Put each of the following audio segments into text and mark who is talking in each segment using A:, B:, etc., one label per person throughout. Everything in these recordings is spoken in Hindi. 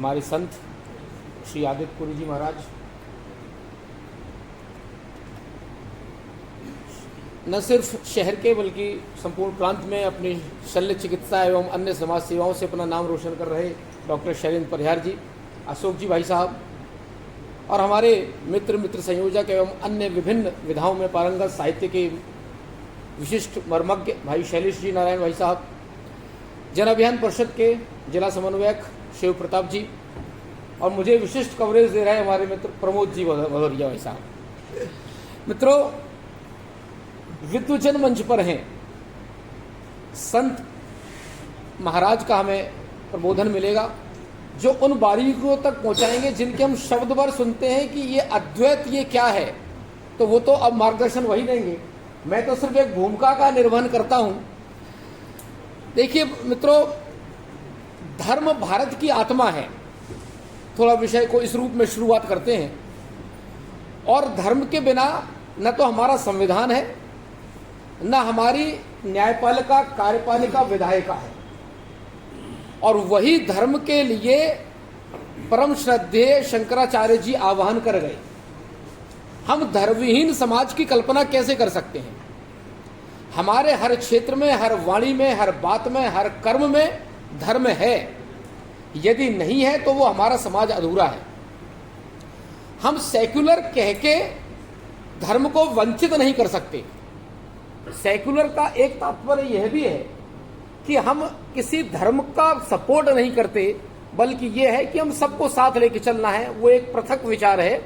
A: हमारे संत श्री आदित्यपुरी जी महाराज, न सिर्फ शहर के बल्कि संपूर्ण प्रांत में अपनी शल्य चिकित्सा एवं अन्य समाज सेवाओं से अपना नाम रोशन कर रहे डॉक्टर शैलेंद्र परिहार जी, अशोक जी भाई साहब, और हमारे मित्र संयोजक एवं अन्य विभिन्न विधाओं में पारंगत साहित्य के विशिष्ट मर्मज्ञ भाई शैलेश जी नारायण भाई साहब, जन अभियान परिषद के जिला समन्वयक शिव प्रताप जी, और मुझे विशिष्ट कवरेज दे रहे हमारे मित्र प्रमोद जी भदौरिया भाई साहब। मित्रों, विद्वजन मंच पर हैं, संत महाराज का हमें प्रबोधन मिलेगा जो उन बारीकियों तक पहुंचाएंगे जिनके हम शब्द भर सुनते हैं कि ये अद्वैत ये क्या है, तो वो तो अब मार्गदर्शन वही देंगे। मैं तो सिर्फ एक भूमिका का निर्वहन करता हूं। देखिए मित्रों, धर्म भारत की आत्मा है। थोड़ा विषय को इस रूप में शुरुआत करते हैं। और धर्म के बिना न तो हमारा संविधान है, न हमारी न्यायपालिका, कार्यपालिका, विधायिका है। और वही धर्म के लिए परम श्रद्धेय शंकराचार्य जी आह्वान कर गए। हम धर्महीन समाज की कल्पना कैसे कर सकते हैं? हमारे हर क्षेत्र में, हर वाणी में, हर बात में, हर कर्म में धर्म है। यदि नहीं है तो वो हमारा समाज अधूरा है। हम सेक्युलर कह के धर्म को वंचित नहीं कर सकते। सेक्युलर का एक तात्पर्य यह भी है कि हम किसी धर्म का सपोर्ट नहीं करते, बल्कि यह है कि हम सबको साथ लेके चलना है। वो एक पृथक विचार है।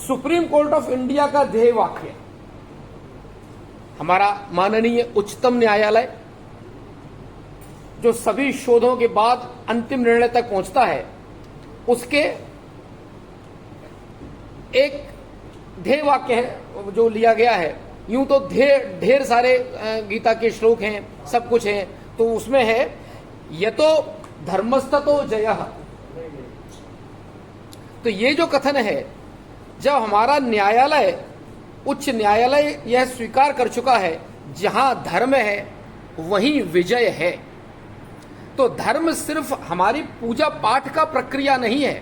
A: सुप्रीम कोर्ट ऑफ इंडिया का ध्येय वाक्य, हमारा माननीय उच्चतम न्यायालय जो सभी शोधों के बाद अंतिम निर्णय तक पहुंचता है, उसके एक ध्येय वाक्य है जो लिया गया है। यूं तो ढेर सारे गीता के श्लोक हैं, सब कुछ हैं, तो उसमें है यतो धर्मस्ततो जयः। तो ये जो कथन है, जब हमारा न्यायालय, उच्च न्यायालय यह स्वीकार कर चुका है जहां धर्म है वहीं विजय है, तो धर्म सिर्फ हमारी पूजा पाठ का प्रक्रिया नहीं है।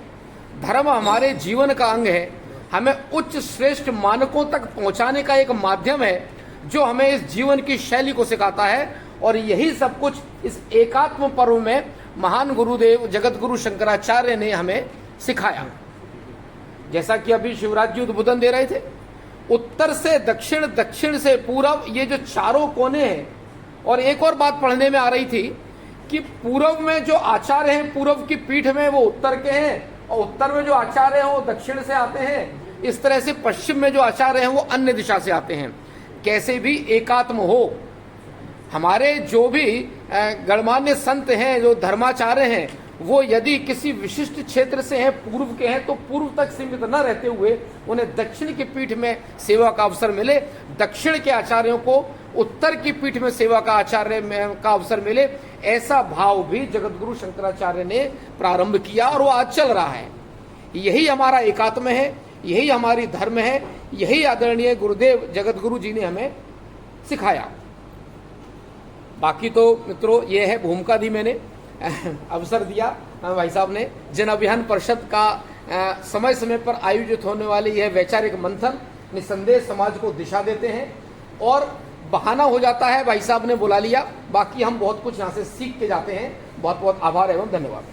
A: धर्म हमारे जीवन का अंग है। हमें उच्च श्रेष्ठ मानकों तक पहुंचाने का एक माध्यम है जो हमें इस जीवन की शैली को सिखाता है। और यही सब कुछ इस एकात्म पर्व में महान गुरुदेव जगत गुरु शंकराचार्य ने हमें सिखाया। जैसा कि अभी शिवराज जी उद्बोधन दे रहे थे, उत्तर से दक्षिण, दक्षिण से पूर्व, ये जो चारों कोने हैं। और एक और बात पढ़ने में आ रही थी कि पूर्व में जो आचार्य हैं, पूर्व की पीठ में, वो उत्तर के हैं, और उत्तर में जो आचार्य हैं वो दक्षिण से आते हैं। इस तरह से पश्चिम में जो आचार्य हैं वो अन्य दिशा से आते हैं। कैसे भी एकात्म हो। हमारे जो भी गणमान्य संत हैं, जो धर्माचार्य हैं, वो यदि किसी विशिष्ट क्षेत्र से हैं, पूर्व के हैं, तो पूर्व तक सीमित न रहते हुए उन्हें दक्षिण की पीठ में सेवा का अवसर मिले, दक्षिण के आचार्यों को उत्तर की पीठ में सेवा का का अवसर मिले। ऐसा भाव भी जगतगुरु शंकराचार्य ने प्रारंभ किया और वो आज चल रहा है। यही हमारा एकात्म है, यही हमारी धर्म है, यही आदरणीय गुरुदेव जगतगुरु जी ने हमें सिखाया। बाकी तो मित्रों ये है, भूमिका दी मैंने, अवसर दिया भाई साहब ने। जन अभियान परिषद का समय समय पर आयोजित होने वाले यह वैचारिक मंथन निसंदेह समाज को दिशा देते हैं। और बहाना हो जाता है, भाई साहब ने बुला लिया, बाकी हम बहुत कुछ यहाँ से सीख के जाते हैं। बहुत बहुत आभार एवं धन्यवाद।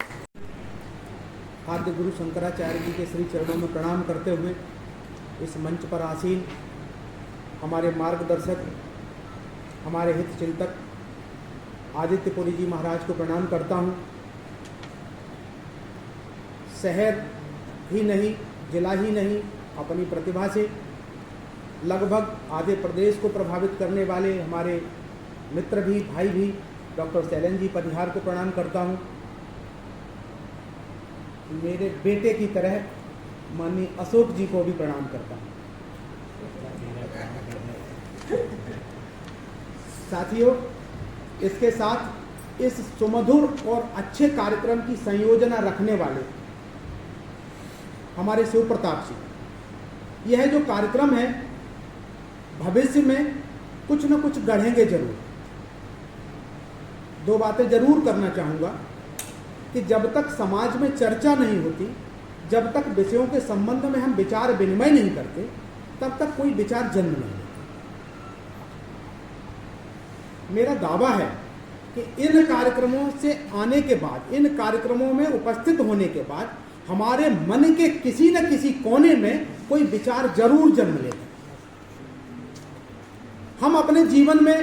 B: आद्य गुरु शंकराचार्य जी के श्री चरणों में प्रणाम करते हुए इस मंच पर आसीन हमारे मार्गदर्शक, हमारे हित चिंतक आदित्यपुरी जी महाराज को प्रणाम करता हूँ। शहर ही नहीं, जिला ही नहीं, अपनी प्रतिभा से लगभग आधे प्रदेश को प्रभावित करने वाले हमारे मित्र भी, भाई भी, डॉक्टर शैलेंद्र जी परिहार को प्रणाम करता हूँ। मेरे बेटे की तरह माननीय अशोक जी को भी प्रणाम करता हूँ। साथियों, इसके साथ इस सुमधुर और अच्छे कार्यक्रम की संयोजना रखने वाले हमारे शिव प्रताप जी, यह जो कार्यक्रम है भविष्य में कुछ न कुछ गढ़ेंगे जरूर। दो बातें जरूर करना चाहूँगा। कि जब तक समाज में चर्चा नहीं होती, जब तक विषयों के संबंध में हम विचार विनिमय नहीं करते, तब तक कोई विचार जन्म नहीं लेता। मेरा दावा है कि इन कार्यक्रमों से आने के बाद, इन कार्यक्रमों में उपस्थित होने के बाद हमारे मन के किसी न किसी कोने में कोई विचार जरूर जन्म लेता। हम अपने जीवन में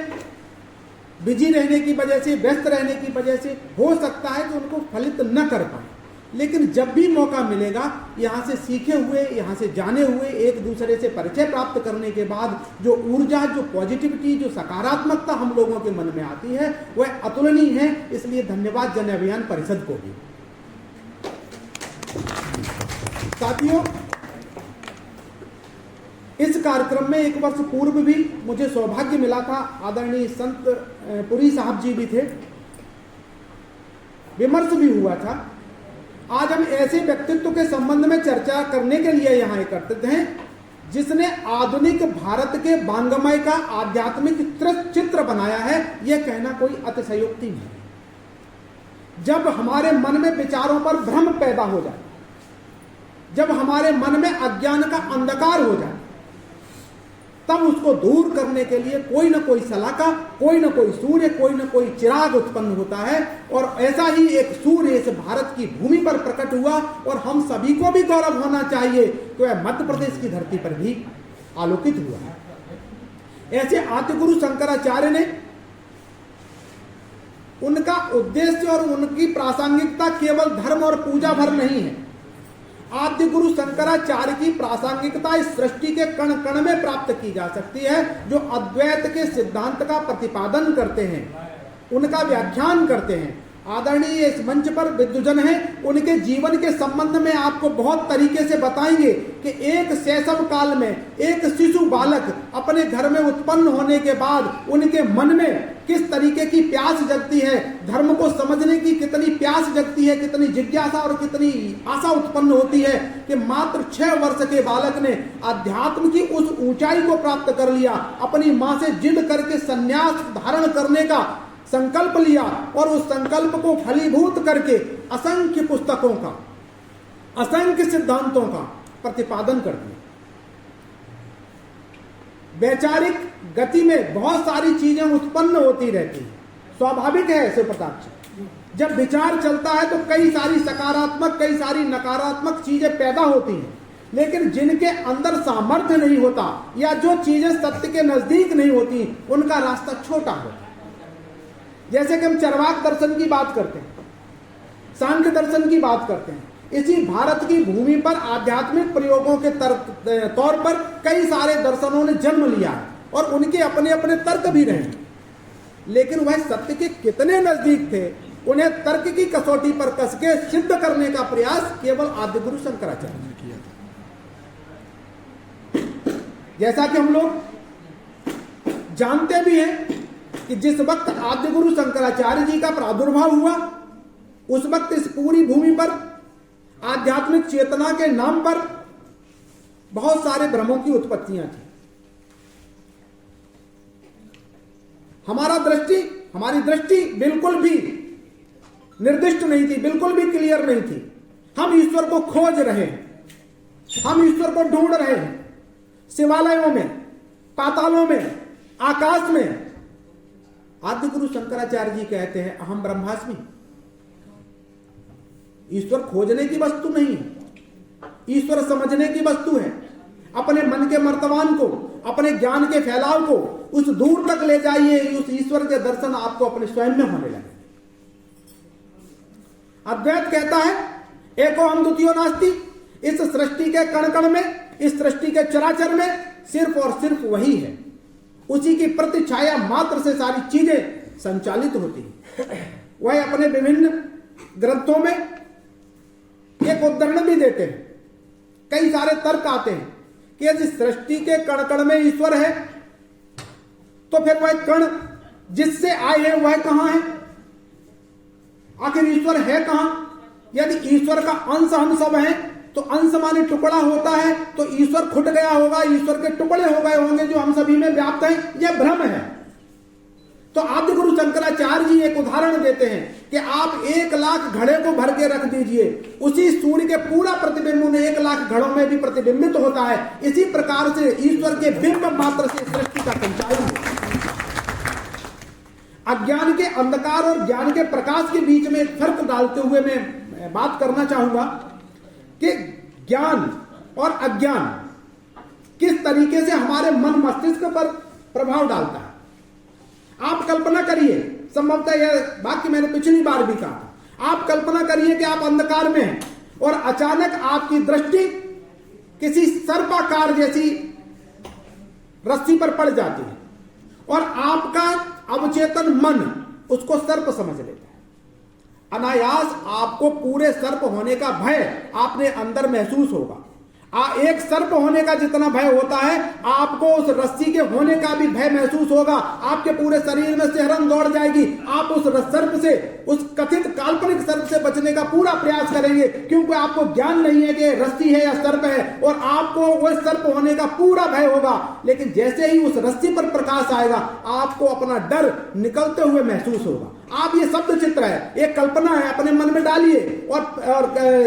B: बिजी रहने की वजह से, व्यस्त रहने की वजह से हो सकता है कि उनको फलित न कर पाए, लेकिन जब भी मौका मिलेगा, यहाँ से सीखे हुए, यहाँ से जाने हुए, एक दूसरे से परिचय प्राप्त करने के बाद जो ऊर्जा, जो पॉजिटिविटी, जो सकारात्मकता हम लोगों के मन में आती है, वह अतुलनीय है। इसलिए धन्यवाद जन अभियान परिषद को भी। साथियों, इस कार्यक्रम में एक वर्ष पूर्व भी मुझे सौभाग्य मिला था, आदरणीय संत पुरी साहब जी भी थे, विमर्श भी हुआ था। आज हम ऐसे व्यक्तित्व के संबंध में चर्चा करने के लिए यहाँ एकत्रित हैं जिसने आधुनिक भारत के वांग्मय का आध्यात्मिक चित्र बनाया है। यह कहना कोई अतिशयोक्ति नहीं। जब हमारे मन में विचारों पर भ्रम पैदा हो जाए, जब हमारे मन में अज्ञान का अंधकार हो जाए, तब उसको दूर करने के लिए कोई न कोई सलाका, कोई न कोई सूर्य, कोई न कोई चिराग उत्पन्न होता है। और ऐसा ही एक सूर्य इस भारत की भूमि पर प्रकट हुआ, और हम सभी को भी गौरव होना चाहिए कि वह मध्य प्रदेश की धरती पर भी आलोकित हुआ है। ऐसे आदिगुरु शंकराचार्य ने, उनका उद्देश्य और उनकी प्रासंगिकता केवल धर्म और पूजा भर नहीं है। आद्य गुरु शंकराचार्य की प्रासंगिकता इस सृष्टि के कण कण में प्राप्त की जा सकती है। जो अद्वैत के सिद्धांत का प्रतिपादन करते हैं, उनका व्याख्यान करते हैं, आदरणीय इस मंच पर विद्वजन हैं, उनके जीवन के संबंध में आपको बहुत तरीके से बताएंगे कि एक शैशव काल में एक शिशु बालक अपने घर में उत्पन्न होने के बाद उनके मन में किस तरीके की प्यास जगती है, धर्म को समझने की कितनी प्यास जगती है, कितनी जिज्ञासा और कितनी आशा उत्पन्न होती है कि मात्र 6 वर्ष के बालक ने अध्यात्म की उस ऊंचाई को प्राप्त कर लिया, अपनी मां से जिद करके संन्यास धारण करने का संकल्प लिया और उस संकल्प को फलीभूत करके असंख्य पुस्तकों का, असंख्य सिद्धांतों का प्रतिपादन कर दिया। वैचारिक गति में बहुत सारी चीजें उत्पन्न होती रहती है, स्वाभाविक है शिव प्रताप जी। जब विचार चलता है तो कई सारी सकारात्मक, कई सारी नकारात्मक चीजें पैदा होती हैं, लेकिन जिनके अंदर सामर्थ्य नहीं होता या जो चीजें सत्य के नजदीक नहीं होती, उनका रास्ता छोटा होता है। जैसे कि हम चरवाक दर्शन की बात करते हैं, सांख्य दर्शन की बात करते हैं, इसी भारत की भूमि पर आध्यात्मिक प्रयोगों के तौर पर कई सारे दर्शनों ने जन्म लिया है और उनके अपने अपने तर्क भी रहे, लेकिन वह सत्य के कितने नजदीक थे, उन्हें तर्क की कसौटी पर कस के सिद्ध करने का प्रयास केवल आदिगुरु शंकराचार्य ने किया था। जैसा कि हम लोग जानते भी हैं कि जिस वक्त आदिगुरु शंकराचार्य जी का प्रादुर्भाव हुआ, उस वक्त इस पूरी भूमि पर आध्यात्मिक चेतना के नाम पर बहुत सारे भ्रमों की उत्पत्तियां थी। हमारी दृष्टि बिल्कुल भी निर्दिष्ट नहीं थी, बिल्कुल भी क्लियर नहीं थी। हम ईश्वर को खोज रहे हैं, हम ईश्वर को ढूंढ रहे हैं, शिवालयों में, पातालों में, आकाश में। आदिगुरु शंकराचार्य जी कहते हैं अहम ब्रह्मास्मि। ईश्वर खोजने की वस्तु नहीं है, ईश्वर समझने की वस्तु है। अपने मन के मर्तवान को, अपने ज्ञान के फैलाव को उस दूर तक ले जाइए, उस ईश्वर के दर्शन आपको अपने स्वयं में होने लगे। अद्वैत कहता है एको हम द्वितीयो नास्ति। इस सृष्टि के कण कण में, इस सृष्टि के चराचर में सिर्फ और सिर्फ वही है। उसी की प्रतिछाया मात्र से सारी चीजें संचालित होती हैं। वह अपने विभिन्न ग्रंथों में एक उदाहरण भी देते हैं, कई सारे तर्क आते हैं कि यदि सृष्टि के कण कण में ईश्वर है तो फिर वह कण जिससे आए हैं वह कहां है? आखिर ईश्वर है कहां? यदि ईश्वर का अंश हम सब हैं तो अंश माने टुकड़ा होता है, तो ईश्वर खुट गया होगा, ईश्वर के टुकड़े हो गए होंगे जो हम सभी में व्याप्त हैं। यह भ्रम है। तो आद्य गुरु शंकराचार्य जी एक उदाहरण देते हैं कि आप 1,00,000 घड़े को भर के रख दीजिए, उसी सूर्य के पूरा प्रतिबिंब उन 1,00,000 घड़ों में भी प्रतिबिंबित होता है। इसी प्रकार से ईश्वर के बिंब मात्र से सृष्टि का संचालन होता है। अज्ञान के अंधकार और ज्ञान के प्रकाश के बीच में एक फर्क डालते हुए मैं बात करना चाहूंगा कि ज्ञान और अज्ञान किस तरीके से हमारे मन मस्तिष्क पर प्रभाव डालता है। आप कल्पना करिए, संभवतः यह वाक्य मैंने पिछली बार भी कहा था, आप कल्पना करिए कि आप अंधकार में हैं और अचानक आपकी दृष्टि किसी सर्पाकार जैसी रस्सी पर पड़ जाती है और आपका अवचेतन मन उसको सर्प समझ लेता है। अनायास आपको पूरे सर्प होने का भय आपने अंदर महसूस होगा। एक सर्प होने का जितना भय होता है, आपको उस रस्सी के होने का भी भय महसूस होगा। आपके पूरे शरीर में सिहरन दौड़ जाएगी। आप उस सर्प से, उस कथित काल्पनिक सर्प से बचने का पूरा प्रयास करेंगे, क्योंकि आपको ज्ञान नहीं है कि रस्सी है या सर्प है, और आपको वह सर्प होने का पूरा भय होगा। लेकिन जैसे ही उस रस्सी पर प्रकाश आएगा, आपको अपना डर निकलते हुए महसूस होगा। आप ये शब्द चित्र है, एक कल्पना है, अपने मन में डालिए और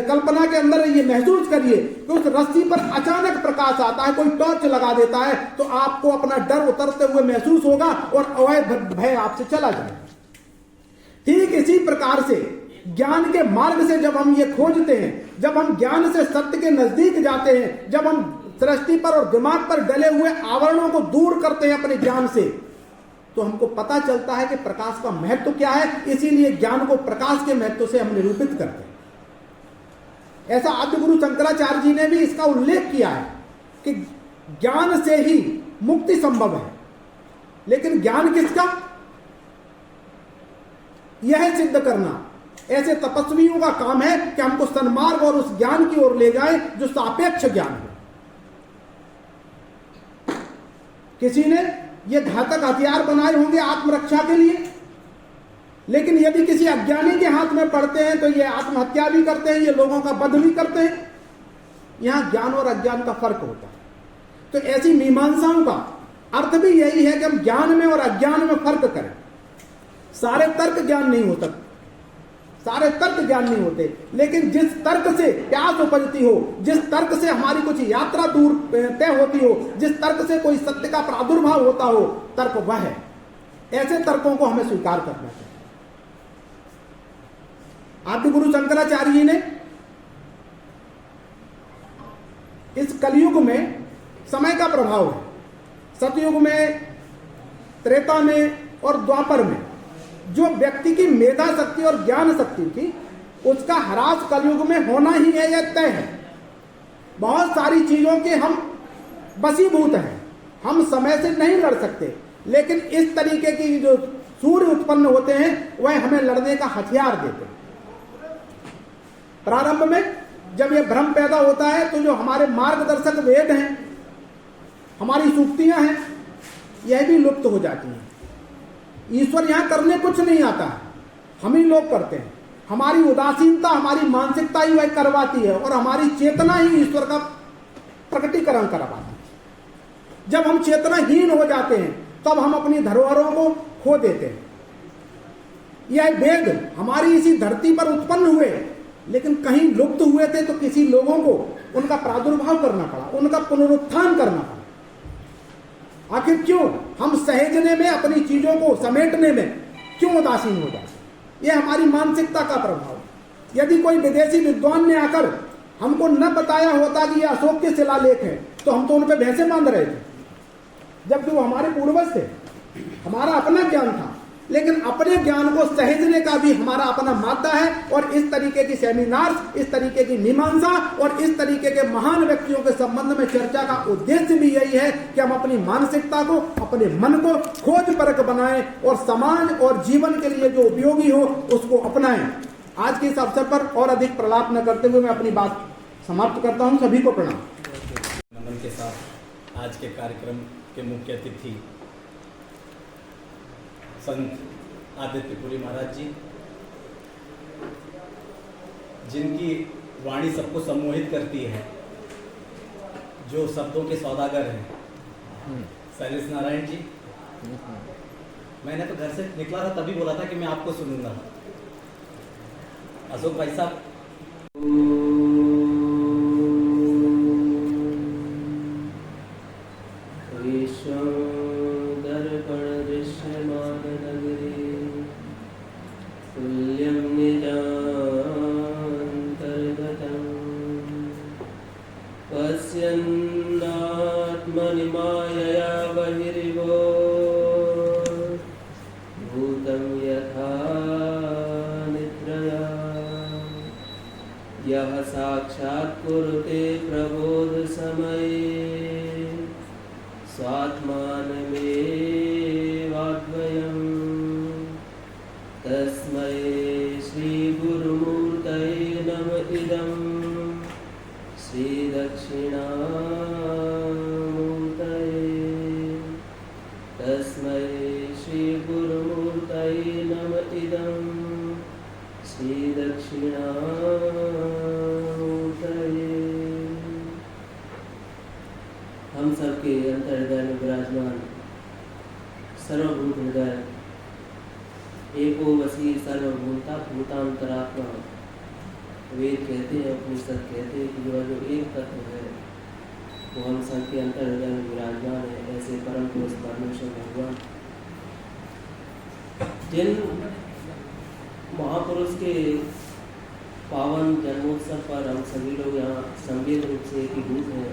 B: कल्पना के अंदर ये महसूस करिए कि उस रस्सी पर अचानक प्रकाश आता है, कोई टॉर्च लगा देता है, तो आपको अपना डर उतरते हुए महसूस होगा और वह भय आपसे चला जाएगा। ठीक इसी प्रकार से ज्ञान के मार्ग से जब हम ये खोजते हैं, जब हम ज्ञान से सत्य के नजदीक जाते हैं, जब हम सृष्टि पर और दिमाग पर डले हुए आवरणों को दूर करते हैं अपने ज्ञान से, तो हमको पता चलता है कि प्रकाश का महत्व क्या है। इसीलिए ज्ञान को प्रकाश के महत्व से हम निरूपित करते हैं। ऐसा आद्य गुरु शंकराचार्य जी ने भी इसका उल्लेख किया है कि ज्ञान से ही मुक्ति संभव है। लेकिन ज्ञान किसका? यह सिद्ध करना ऐसे तपस्वियों का काम है कि हमको सन्मार्ग और उस ज्ञान की ओर ले जाए जो सापेक्ष ज्ञान है। किसी ने ये घातक हथियार बनाए होंगे आत्मरक्षा के लिए, लेकिन यदि किसी अज्ञानी के हाथ में पड़ते हैं तो ये आत्महत्या भी करते हैं, ये लोगों का वध भी करते हैं। यहां ज्ञान और अज्ञान का फर्क होता है। तो ऐसी मीमांसाओं का अर्थ भी यही है कि हम ज्ञान में और अज्ञान में फर्क करें। सारे तर्क ज्ञान नहीं होता, सारे तर्क ज्ञान नहीं होते, लेकिन जिस तर्क से प्यास उपजती हो, जिस तर्क से हमारी कुछ यात्रा दूर तय होती हो, जिस तर्क से कोई सत्य का प्रादुर्भाव होता हो, तर्क वह है। ऐसे तर्कों को हमें स्वीकार करना चाहिए। आद्य गुरु शंकराचार्य जी ने इस कलयुग में समय का प्रभाव है। सतयुग में, त्रेता में और द्वापर में जो व्यक्ति की मेधा शक्ति और ज्ञान शक्ति थी, उसका ह्रास कलयुग में होना ही है, यह तय है। बहुत सारी चीजों के हम वशीभूत हैं, हम समय से नहीं लड़ सकते, लेकिन इस तरीके की जो सूर्य उत्पन्न होते हैं वह हमें लड़ने का हथियार देते हैं। प्रारंभ में जब यह भ्रम पैदा होता है तो जो हमारे मार्गदर्शक वेद हैं, हमारी सूक्तियां हैं, यह भी लुप्त हो जाती हैं। ईश्वर यहां करने कुछ नहीं आता है, हम ही लोग करते हैं। हमारी उदासीनता, हमारी मानसिकता ही वह करवाती है और हमारी चेतना ही ईश्वर का प्रकटीकरण करवाती है। जब हम चेतनाहीन हो जाते हैं तब हम अपनी धरोहरों को खो देते हैं। यह वेद हमारी इसी धरती पर उत्पन्न हुए, लेकिन कहीं लुप्त हुए थे, तो किसी लोगों को उनका प्रादुर्भाव करना पड़ा, उनका पुनरुत्थान करना पड़ा। आखिर क्यों हम सहेजने में, अपनी चीजों को समेटने में क्यों उदासीन हो जाते? यह हमारी मानसिकता का प्रभाव है। यदि कोई विदेशी विद्वान ने आकर हमको न बताया होता कि यह अशोक के शिलालेख है, तो हम तो उन पर भैंसे बांध रहे थे, जबकि वो हमारे पूर्वज थे। हमारा अपना ज्ञान था, लेकिन अपने ज्ञान को सहेजने का भी हमारा अपना मादा है। और इस तरीके की सेमिनार्स, इस तरीके की मीमांसा और इस तरीके के महान व्यक्तियों के संबंध में चर्चा का उद्देश्य भी यही है कि हम अपनी मानसिकता को, अपने मन को खोज परख बनाएं और समाज और जीवन के लिए जो उपयोगी हो उसको अपनाएं। आज के इस अवसर पर और अधिक प्रलाप न करते हुए मैं अपनी बात समाप्त करता हूं। सभी को प्रणाम।
C: नमन के साथ आज के कार्यक्रम के मुख्य अतिथि संत आदित्य पुरी महाराज जी, जिनकी वाणी सबको सम्मोहित करती है, जो शब्दों के सौदागर हैं, शैलेश नारायण जी, मैंने तो घर से निकला था तभी बोला था कि मैं आपको सुनूंगा। अशोक भाई साहब,
D: तुल्यं निजान्तर्गतं पश्यन्नात्मनि मायया बहिर्भो भूतं यथा निद्रया यः साक्षात् कुरुते प्रबोधसमये स्वात्मानमेवाद्वयम् तस्मै श्रीगुरुमूर्तये नम इदं श्रीदक्षिणामूर्तये तस्मै श्रीगुरुमूर्तये नम इदं श्रीदक्षिणामूर्तये। हम सबके अंतर्हृदय में विराजमान सर्वभूत हृदय एको वसी सर्वभूता भूतांतरात्मा, वेद कहते हैं, उपनिषद कहते हैं कि जो एक तत्व है वो हम सबके अंतर्हृदय में विराजमान है। ऐसे परम पुरुष परमेश्वर भगवान जिन महापुरुष के पावन जन्मोत्सव पर हम सभी लोग यहाँ संवेद रूप से एकीभूत हैं,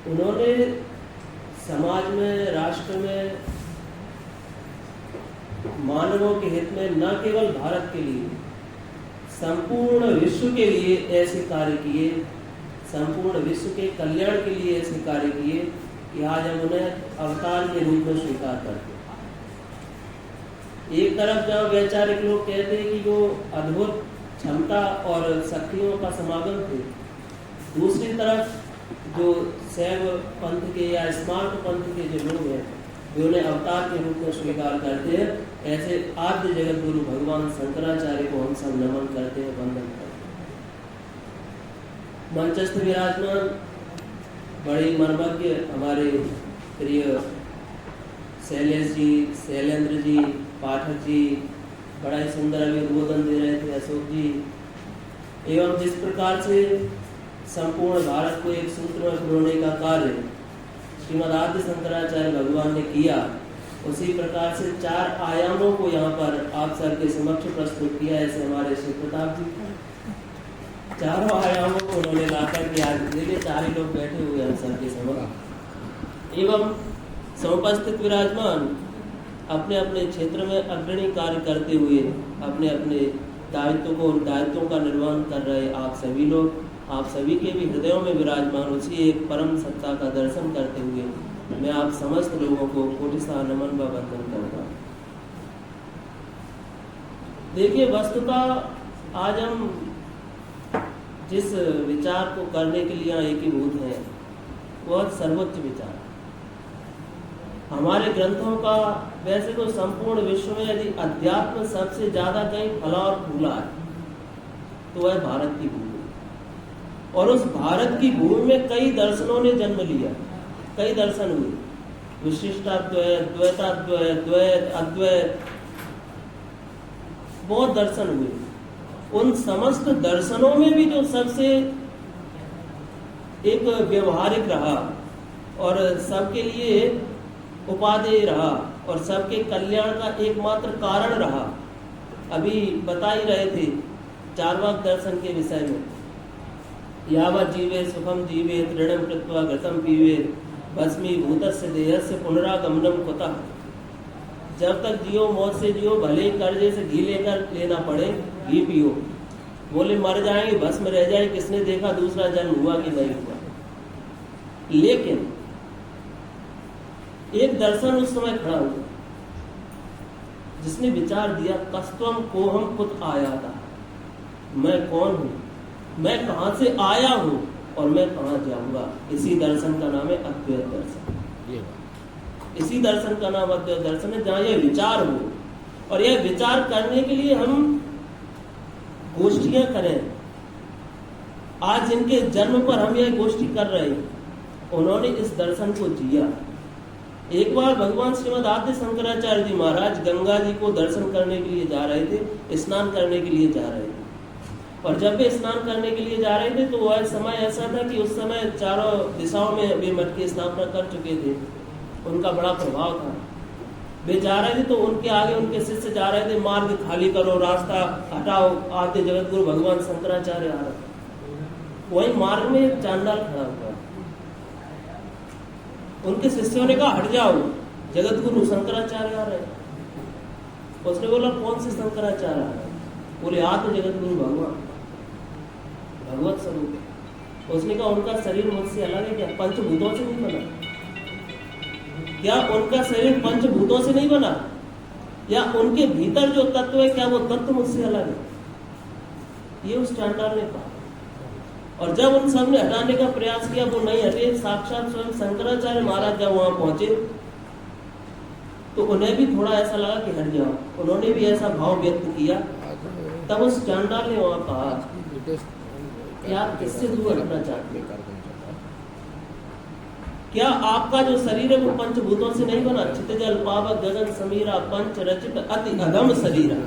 D: उन्होंने समाज में, राष्ट्र में, मानवों के हित में, न केवल भारत के लिए, संपूर्ण विश्व के लिए ऐसे कार्य किए, संपूर्ण विश्व के कल्याण के लिए ऐसे कार्य किए कि आज हम उन्हें अवतार के रूप में स्वीकार करते हैं। एक तरफ जहाँ वैचारिक लोग कहते हैं कि वो अद्भुत क्षमता और शक्तियों का समागम थे, दूसरी तरफ जो शैव पंथ के या स्मार्त पंथ के जो लोग हैं वे उन्हें अवतार के रूप में स्वीकार करते हैं। ऐसे आद्य जगत गुरु भगवान शंकराचार्य को हम सब नमन करते हैं, वंदन करते हैं। मंचस्थ विराजमान बड़े मर्मज्ञ हमारे प्रिय शैलेश जी, शैलेंद्र जी, पाठक जी बड़ा ही सुंदर अभी उद्बोधन दे रहे थे, अशोक जी। एवं जिस प्रकार से संपूर्ण भारत को एक सूत्र में पिरोने का कार्य श्रीमद आद्य शंकराचार्य भगवान ने किया, उसी प्रकार से 4 आयामों को यहाँ पर आप सबके समक्ष प्रस्तुत किया। ऐसे हमारे श्री प्रताप जी 4 आयामों को उन्होंने लाकर के आज देखिए 4 ही लोग बैठे हुए हम सबके समक्ष। एवं समुपस्थित विराजमान अपने अपने क्षेत्र में अग्रणी कार्य करते हुए अपने अपने दायित्वों का निर्वहन कर रहे आप सभी लोग, आप सभी के भी हृदयों में विराजमान उसी एक परम सत्ता का दर्शन करते हुए मैं आप समस्त लोगों को कोटिशः नमन व वंदन करता हूँ। देखिए, वस्तुतः आज हम जिस विचार को करने के लिए एकीभूत हैं वह सर्वोच्च विचार हमारे ग्रंथों का। वैसे तो संपूर्ण विश्व में यदि अध्यात्म सबसे ज्यादा कहीं फला और फूला है तो वह भारत की भूमि, और उस भारत की भूमि में कई दर्शनों ने जन्म लिया, कई दर्शन हुए, विशिष्टाद्वैत, द्वैताद्वैत, द्वैत, अद्वैत, बहुत दर्शन हुए। उन समस्त दर्शनों में भी जो सबसे एक व्यवहारिक रहा और सबके लिए उपादेय रहा और सबके कल्याण का एकमात्र कारण रहा, अभी बता ही रहे थे चार्वाक दर्शन के विषय में, यावत् जीवे सुखम जीवे तृणम कृत्वा घृतम पीवे भस्मीभूतस्य देहस्य पुनरागमनम कुतः। जब तक जियो मौत से जियो, भले ही कर्जे से घी लेना पड़े, घी पियो। बोले मर जाएंगे, भस्म रह जाए, किसने देखा दूसरा जन्म हुआ कि नहीं हुआ। लेकिन एक दर्शन उस समय खड़ा हुआ जिसने विचार दिया, कस्त्वम कोहम कुत आया था, मैं कौन हूं, मैं कहां से आया हूं और मैं कहां जाऊंगा। इसी दर्शन का नाम है अद्वैत दर्शन। इसी दर्शन का नाम अद्वैत दर्शन है, जहां यह विचार हो। और यह विचार करने के लिए हम गोष्ठियां करें। आज जिनके जन्म पर हम यह गोष्ठी कर रहे हैं, उन्होंने इस दर्शन को जिया। एक बार भगवान श्रीमद आद्य शंकराचार्य जी महाराज गंगा जी को दर्शन करने के लिए जा रहे थे, स्नान करने के लिए जा रहे थे। और जब वे स्नान करने के लिए जा रहे थे तो वह समय ऐसा था कि उस समय चारों दिशाओं में वे मठ की स्थापना कर चुके थे, उनका बड़ा प्रभाव था। वे जा रहे थे तो उनके आगे उनके शिष्य जा रहे थे, मार्ग खाली करो, रास्ता हटाओ, आद्य जगत गुरु भगवान शंकराचार्य आ रहे। वही मार्ग में एक चांडाल खड़ा हुआ, उनके शिष्यों ने कहा हट जाओ, जगत गुरु शंकराचार्य आ रहे। उसने बोला कौन से शंकराचार्य आ रहे? बोले आत्म जगत गुरु भगवान, भगवत स्वरूप। उसने कहा उनका शरीर मुझसे अलग है क्या? पंचभूतों से नहीं बना क्या? उनका शरीर पंचभूतों से नहीं बना? या उनके भीतर जो तत्व है क्या वो तत्व मुझसे अलग है? ये उस चांडाल ने कहा। और जब उन सब ने हटाने का प्रयास किया वो नहीं हटे। साक्षात स्वयं शंकराचार्य महाराज जब वहां पहुंचे तो उन्हें भी थोड़ा ऐसा लगा कि हट जाओ, उन्होंने भी ऐसा भाव व्यक्त किया। तब उस चांडाल ने वहां कहा कि आप किससे दूर हटना चाहते हैं? क्या आपका जो शरीर है वो पंचभूतों से नहीं बना? चित जल पावक गगन समीरा पंच रचित अति अगम शरीर,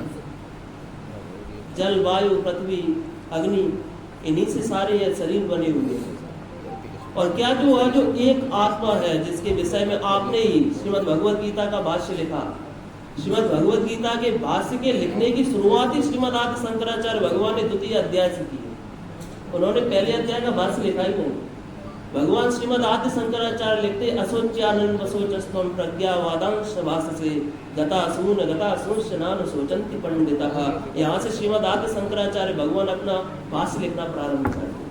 D: जल वायु पृथ्वी अग्नि, इन्हीं से सारे ये शरीर बने हुए हैं। और क्या जो है जो एक आत्मा है जिसके विषय में आपने ही श्रीमद भगवत गीता का भाष्य लिखा, श्रीमद भगवत गीता के भाष्य के लिखने की शुरुआत ही श्रीमद आदि शंकराचार्य भगवान ने द्वितीय अध्याय से की है। उन्होंने पहले अध्याय का भाष्य लिखा ही नहीं। भगवान श्रीमद आदि शंकराचार्य लिखते असोच्यानंद वसोचस्तम प्रज्ञावादांश भाष्य गतासून गतासून सोचंति पंडितः। यहाँ से श्रीमद आदि शंकराचार्य भगवान अपना भाष्य लिखना प्रारंभ कर दिया।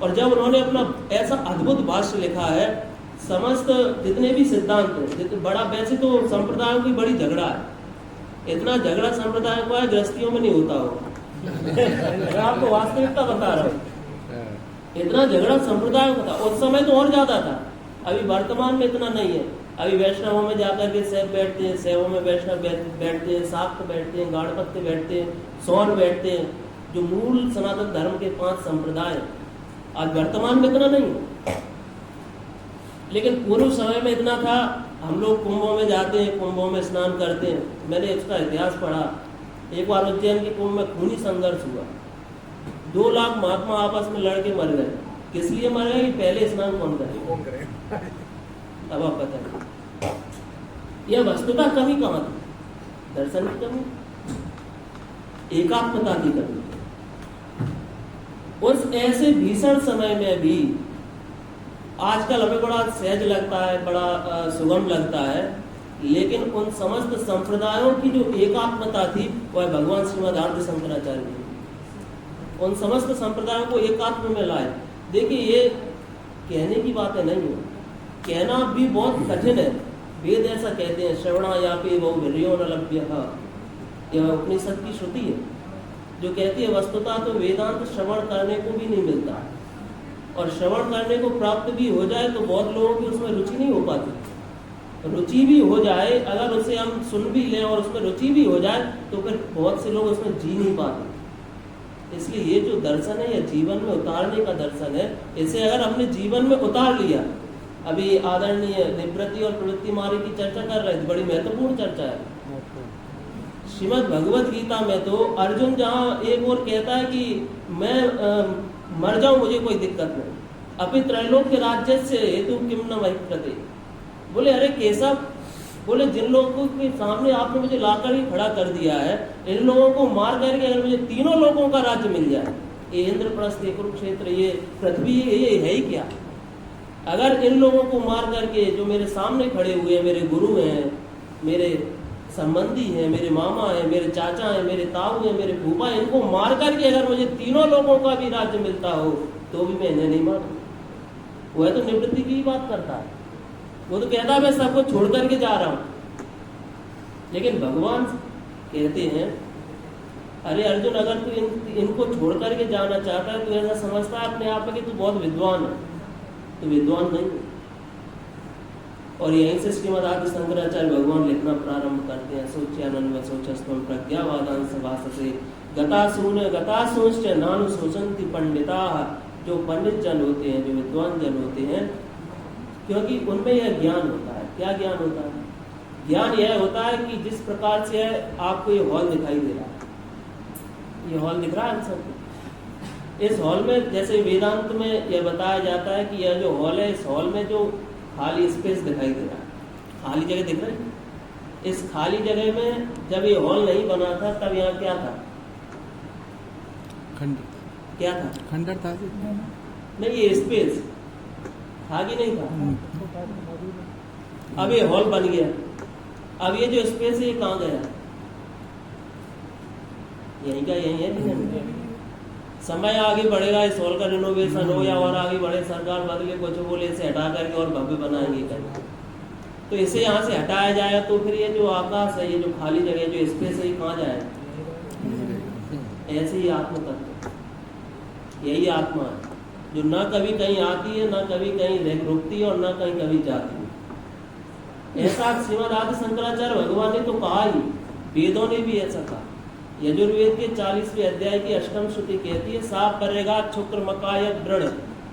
D: और जब उन्होंने अपना ऐसा अद्भुत भाष्य लिखा है, समस्त जितने भी सिद्धांत है, बड़ा वैसे तो संप्रदायों की बड़ी झगड़ा है, इतना झगड़ा संप्रदाय को है गृहस्थियों में नहीं होता हो। मैं आपको वास्तविकता बता रहा हूँ, इतना झगड़ा संप्रदायों का था। उस समय तो और ज्यादा था, अभी वर्तमान में इतना नहीं है। अभी वैष्णवों में जाकर के शैव बैठते हैं, शैवों में वैष्णव बैठते हैं, शाक्त बैठते हैं, गाणपत्य बैठते हैं, सौर बैठते हैं, जो मूल सनातन धर्म के 5 संप्रदाय। आज वर्तमान में इतना नहीं है, लेकिन पूर्व समय में इतना था। हम लोग कुंभों में जाते हैं, कुंभों में स्नान करते हैं। मैंने इसका इतिहास पढ़ा। एक बार उज्जैन के कुंभ में खूनी संघर्ष हुआ, 2 लाख महात्मा आपस में लड़के मर गए। किस लिए मर गए? पहले स्नान कौन करे? अब आप बताइए, यह वस्तुता कमी कहाँ थी? दर्शन की कमी, एकात्मता की कमी। उस ऐसे भीषण समय में भी आजकल हमें बड़ा सहज लगता है, बड़ा सुगम लगता है, लेकिन उन समस्त संप्रदायों की जो एकात्मता थी वह भगवान श्रीमद आद्य शंकराचार्य जी उन समस्त संप्रदायों को एकात्म में लाए। देखिए, ये कहने की बातें नहीं है, कहना भी बहुत कठिन है। वेद ऐसा कहते हैं, श्रवणा यापि वो वीर्यो न लभ्यः। यह उपनिषद की श्रुति है जो कहती है वस्तुतः तो वेदांत श्रवण करने को भी नहीं मिलता, और श्रवण करने को प्राप्त भी हो जाए तो बहुत लोगों की उसमें रुचि नहीं हो पाती। रुचि भी हो जाए, अगर उसे हम सुन भी लें और उसमें रुचि भी हो जाए तो फिर बहुत से लोग उसमें जी नहीं पाते। इसलिए ये जो दर्शन है यह जीवन में उतारने का दर्शन है। इसे अगर हमने जीवन में उतार लिया, अभी आदरणीय निवृत्ति और प्रवृत्ति मार्ग की चर्चा कर रहे थे, बड़ी महत्वपूर्ण चर्चा है। श्रीमद भगवत गीता में तो अर्जुन जहाँ एक और कहता है कि मैं मर जाऊं मुझे कोई दिक्कत नहीं, अपि त्रैलोक्य राज्य से हेतु किम न वही प्रति। बोले अरे केशव, बोले जिन लोगों के सामने आपने मुझे लाकर ही खड़ा कर दिया है, इन लोगों को मार करके अगर मुझे तीनों लोगों का राज्य मिल जाए, ये इंद्रप्रस्थ, ये कुरुक्षेत्र, ये पृथ्वी, ये है ही क्या? अगर इन लोगों को मार करके जो मेरे सामने खड़े हुए हैं, मेरे गुरु हैं, मेरे संबंधी हैं, मेरे मामा हैं, मेरे चाचा हैं, मेरे ताऊ हैं, मेरे फूफा हैं, इनको मार करके अगर मुझे तीनों लोगों का भी राज्य मिलता हो तो भी मैं इन्हें नहीं मानूं। वह तो निवृत्ति की बात करता है, वो तो कहता है मैं सबको छोड़ करके जा रहा हूं। लेकिन भगवान कहते हैं अरे अर्जुन, अगर तू इनको छोड़ करके जाना चाहता है तो ऐसा समझता है अपने आप में कि तू बहुत विद्वान है, तो विद्वान नहीं है। और यहीं से श्रीमद आदि शंकराचार्य भगवान लिखना प्रारंभ करते हैं, सोच्यानंद वसोचस्तम प्रज्ञावादांश भाषसे गतासून गतासूंश्च नानुशोचन्ति पंडिताः। जो पंडित जन होते हैं, जो विद्वान जन होते हैं, क्योंकि उनमें यह ज्ञान होता है। क्या ज्ञान होता है? ज्ञान यह होता है कि जिस प्रकार से आपको ये हॉल दिखाई दे रहा है, ये हॉल दिख रहा है हम सबको, इस हॉल में जैसे वेदांत में यह बताया जाता है कि यह जो हॉल है, इस हॉल में जो खाली स्पेस दिखाई दे रहा है, खाली जगह दिख रही है, इस खाली जगह में जब ये हॉल नहीं बना था तब यहाँ क्या था?
B: खंडर।
D: क्या था?
B: खंडर था
D: नहीं, ये स्पेस था कि नहीं था? अब ये हॉल बन गया, अब ये जो स्पेस है ये कहाँ गया? यहीं का यहीं है कि नहीं? समय आगे बढ़ेगा, इस हॉल का रिनोवेशन हो या और आगे बढ़े, सरकार बदले, कुछ बोले इसे हटा करके और भव्य बनाएंगे करके, तो इसे यहाँ से हटाया जाएगा तो फिर ये जो आकाश है, ये जो खाली जगह, जो स्पेस है, ये कहाँ जाएगा? ऐसे ही आत्म तत्व, यही आत्मा है जो न कभी कहीं आती है, न कभी कहीं रुकती है और न कहीं कभी जाती है। ऐसा श्रीमद आदि शंकराचार्य भगवान ने तो कहा ही, वेदों ने भी ऐसा कहा। यजुर्वेद के 40वें अध्याय की अष्टम श्रुति कहती है, सा परेगा शुक्र मकाय दृढ़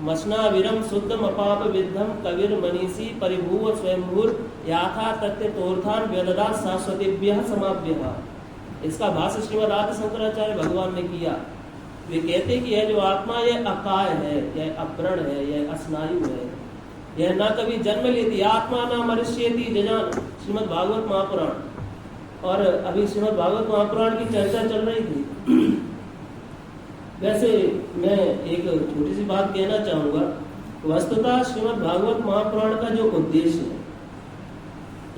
D: मसना विरम शुद्धम अपाप विद्धम कविर मनीषी परिभूव स्वयंभूर याथा तथ्य तोर्थान व्यददा शाश्वतीभ्यः समाभ्यः। इसका भाष्य श्रीमद आदि शंकराचार्य भगवान ने किया। वे कहते कि यह जो आत्मा, यह अकाय है, यह अप्रण है, यह अस्नायु है, यह ना कभी जन्म लेती, आत्मा ना मनुष्येति जजान, श्रीमद् भागवत महापुराण। और अभी श्रीमद् भागवत महापुराण की चर्चा चल रही थी। वैसे मैं एक छोटी सी बात कहना चाहूंगा, वस्तुतः श्रीमद् भागवत महापुराण का जो उद्देश्य है,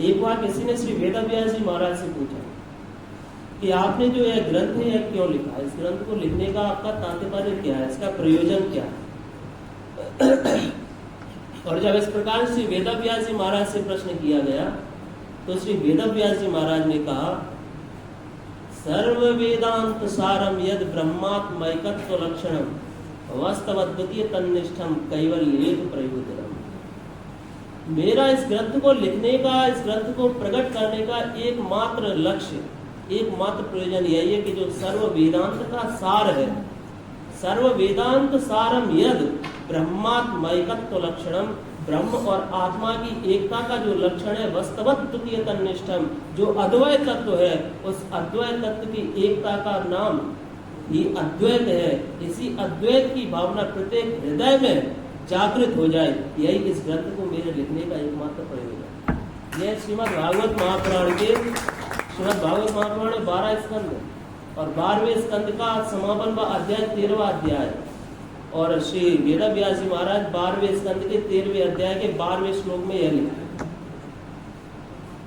D: एक बार किसी ने श्री वेदव्यास जी महाराज से पूछा कि आपने जो यह ग्रंथ है यह क्यों लिखा है, इस ग्रंथ को लिखने का आपका तात्पर्य क्या है, इसका प्रयोजन क्या है। और जब इस प्रकार श्री वेदव्यास जी महाराज से प्रश्न किया गया तो श्री वेदव्यास जी महाराज ने कहा, सर्व वेदांत सारम यद ब्रह्मात्मैकत्व लक्षणम वास्तवद्वितीय तन्निष्ठम कैवल्येन प्रयोजनम। मेरा इस ग्रंथ को लिखने का, इस ग्रंथ को प्रकट करने का एकमात्र लक्ष्य, एकमात्र प्रयोजन यही है कि जो सर्व वेदांत का सार है, सर्व वेदांत सारम यद ब्रह्मात्मैकत्व लक्षणम, ब्रह्म और आत्मा की एकता का जो लक्षण है, वास्तवत द्वितीय तन्निष्ठम, जो अद्वय तत्व है, उस अद्वय तत्व की एकता का नाम ही अद्वैत है। इसी अद्वैत की भावना प्रत्येक हृदय में जागृत हो जाए, यही इस ग्रंथ को मेरे लिखने का एकमात्र प्रयोजन है। यह श्रीमद् भागवत महापुराण के, श्रीमद् भागवत महापुराण में 12 स्कंद है और 12वें स्कंद का समापन का अध्याय 13वां अध्याय, और श्री वेदव्यास जी महाराज 12वें स्कंद के 13वें अध्याय के 12वें श्लोक में यह लिखा।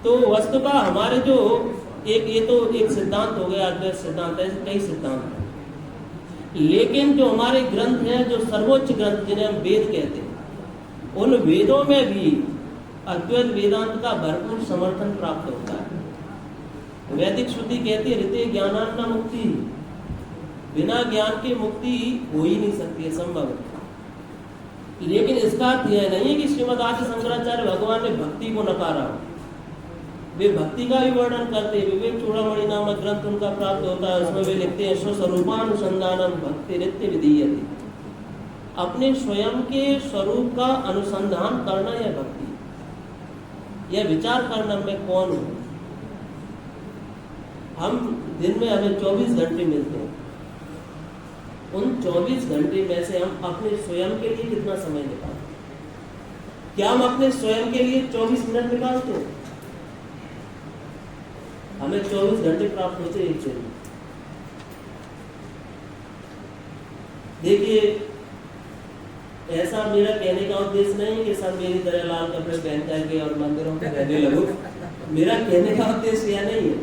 D: तो वस्तुतः हमारे जो ये तो एक सिद्धांत हो गया, अद्वैत सिद्धांत, ऐसे कई सिद्धांत हैं, लेकिन जो हमारे ग्रंथ हैं, जो सर्वोच्च ग्रंथ जिन्हें हम वेद कहते हैं, उन वेदों में भी अद्वैत वेदांत का भरपूर समर्थन प्राप्त होता है। वैदिक श्रुति कहती है, ऋते ज्ञानान्न मुक्ति, बिना ज्ञान के मुक्ति हो ही नहीं सकती है, संभव है। लेकिन इसका अर्थ यह नहीं है कि श्रीमद् आदि शंकराचार्य भगवान ने भक्ति को नकारा। वे भक्ति का भी वर्णन करते हैं। विवेक चूड़ामणि नामक ग्रंथ उनका प्राप्त होता है, उसमें वे लिखते हैं, स्वस्वरूपानुसंधानम भक्ति नित्य विधीयते। अपने स्वयं के स्वरूप का अनुसंधान करना यह भक्ति, यह विचार करना मैं कौन हूँ। हम दिन में हमें 24 घंटे मिलते हैं, उन 24 घंटे में से हम अपने स्वयं के लिए कितना समय निकालते हैं? क्या हम अपने स्वयं के लिए 24 मिनट निकालते हैं? हमें 24 घंटे प्राप्त होते हैं एक दिन। देखिए, ऐसा मेरा कहने का उद्देश्य नहीं है कि सब मेरी तरह लाल कपड़े पहन करके और मंदिरों में रहने लगो। मेरा कहने का उद्देश्य यह नहीं है।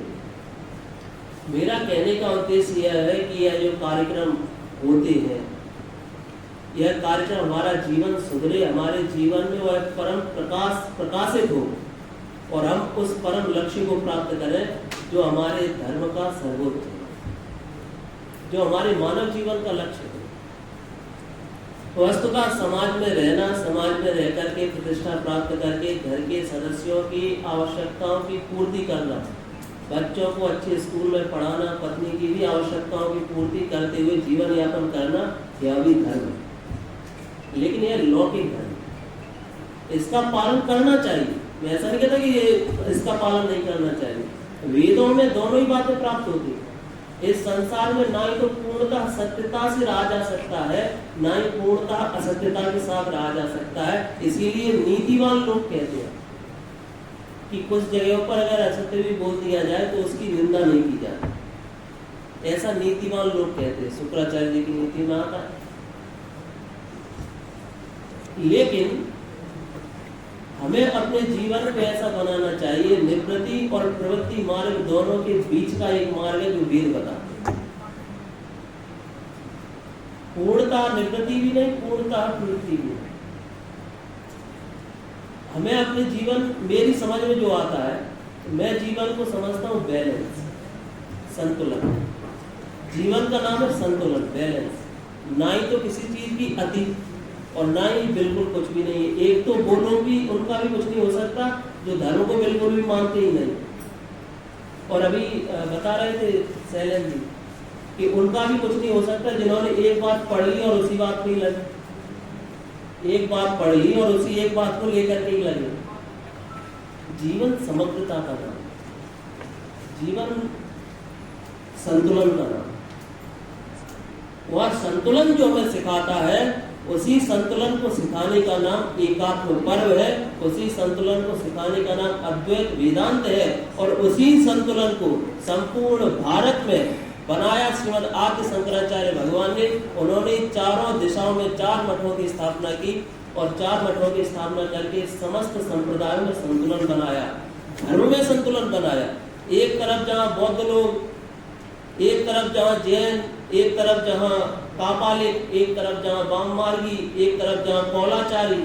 D: मेरा कहने का उद्देश्य यह है कि यह जो कार्यक्रम होते हैं, यह कार्यक्रम हमारा जीवन सुधरे, हमारे जीवन में वह परम प्रकाशित हो और हम उस परम लक्ष्य को प्राप्त करें जो हमारे धर्म का सर्वोच्च है, जो हमारे मानव जीवन का लक्ष्य है। वस्तुतः समाज में रहना, समाज में रह करके प्रतिष्ठा प्राप्त करके घर के सदस्यों की आवश्यकताओं की पूर्ति करना, बच्चों को अच्छे स्कूल में पढ़ाना, पत्नी की भी आवश्यकताओं की पूर्ति करते हुए जीवन यापन करना, यह भी धर्म है। लेकिन यह लौकिक धर्म, इसका पालन करना चाहिए। मैं ऐसा नहीं कहता कि ये इसका पालन नहीं करना चाहिए। वेदों में दोनों ही बातें प्राप्त होती है। इस संसार में ना ही तो पूर्णतः सत्यता से रहा जा सकता है, ना ही पूर्णतः असत्यता के साथ रहा जा सकता है। इसीलिए नीतिवान लोग कहते हैं कि कुछ जगहों पर अगर असत्य भी बोल दिया जाए तो उसकी निंदा नहीं की जाती। ऐसा नीतिवान लोग कहते हैं, शुक्राचार्य जी की नीति में आता है। लेकिन हमें अपने जीवन को ऐसा बनाना चाहिए, निवृत्ति और प्रवृत्ति मार्ग दोनों के बीच का एक मार्ग है जो वेद बताते हैं। पूर्णतः निवृत्ति भी नहीं, पूर्णतः प्रवृत्ति भी नहीं। हमें अपने जीवन, मेरी समझ में जो आता है, मैं जीवन को समझता हूँ बैलेंस, संतुलन। जीवन का नाम है संतुलन, बैलेंस। ना ही तो किसी चीज की अति और ना ही बिल्कुल कुछ भी नहीं है। एक तो वो लोग भी, उनका भी कुछ नहीं हो सकता जो धर्म को बिल्कुल भी मानते ही नहीं। और अभी बता रहे थे शैलेंद्र जी कि उनका भी कुछ नहीं हो सकता जिन्होंने एक बात पढ़ ली और उसी बात पे ही लगे, एक बात पढ़ ली और उसी एक बात को लेकर के ही लगे। जीवन समग्रता का नाम, जीवन संतुलन का नाम। वह संतुलन जो हमें सिखाता है, उसी संतुलन को सिखाने का नाम एकात्म पर्व है, उसी संतुलन को सिखाने का नाम अद्वैत वेदांत है। और उसी संतुलन को संपूर्ण भारत में बनाया श्रीमद आद्य शंकराचार्य भगवान ने। उन्होंने चारों दिशाओं में 4 मठों की स्थापना की और 4 मठों की स्थापना करके समस्त संप्रदायों में संतुलन बनाया, धर्म में संतुलन बनाया। एक तरफ जहाँ बौद्ध लोग, एक तरफ जहाँ जैन, एक तरफ जहाँ कापालिक, एक तरफ जहाँ वाममार्गी, एक तरफ जहाँ कौलाचारी।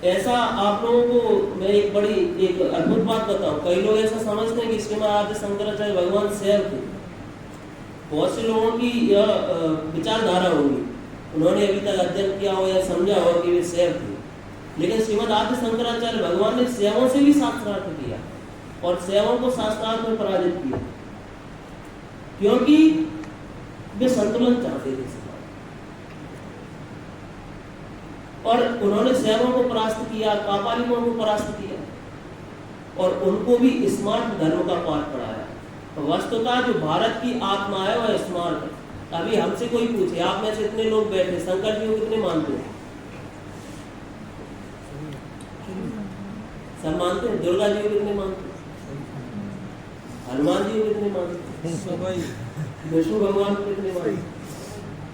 D: ऐसा आप लोगों को मैं एक अद्भुत बात बताऊं। कई लोग ऐसा समझते हैं कि श्रीमद आद्य शंकराचार्य भगवान शैव थे। बहुत से लोगों की यह विचारधारा होगी, उन्होंने अभी तक अध्ययन किया हो या समझा हो कि वे शैव थे। लेकिन श्रीमद आद्य शंकराचार्य भगवान ने शैवों से भी शास्त्रार्थ किया और शैवों को शास्त्रार्थ में पराजित किया, क्योंकि वे संतुलन चाहते थे। और उन्होंने शैवों को परास्त किया, कापालिकों को परास्त किया और उनको भी स्मार्ट धर्म का पाठ पढ़ाया। तो वस्तुतः जो भारत की आत्मा है वह स्मार्ट है। अभी हमसे कोई पूछे, आप में से इतने लोग बैठे, शंकर जी को कितने मानते हैं? सब मानते हैं। दुर्गा जी को कितने मानते हैं? हनुमान जी को कितने मानते हैं? विष्णु भगवान को कितने मानते हैं?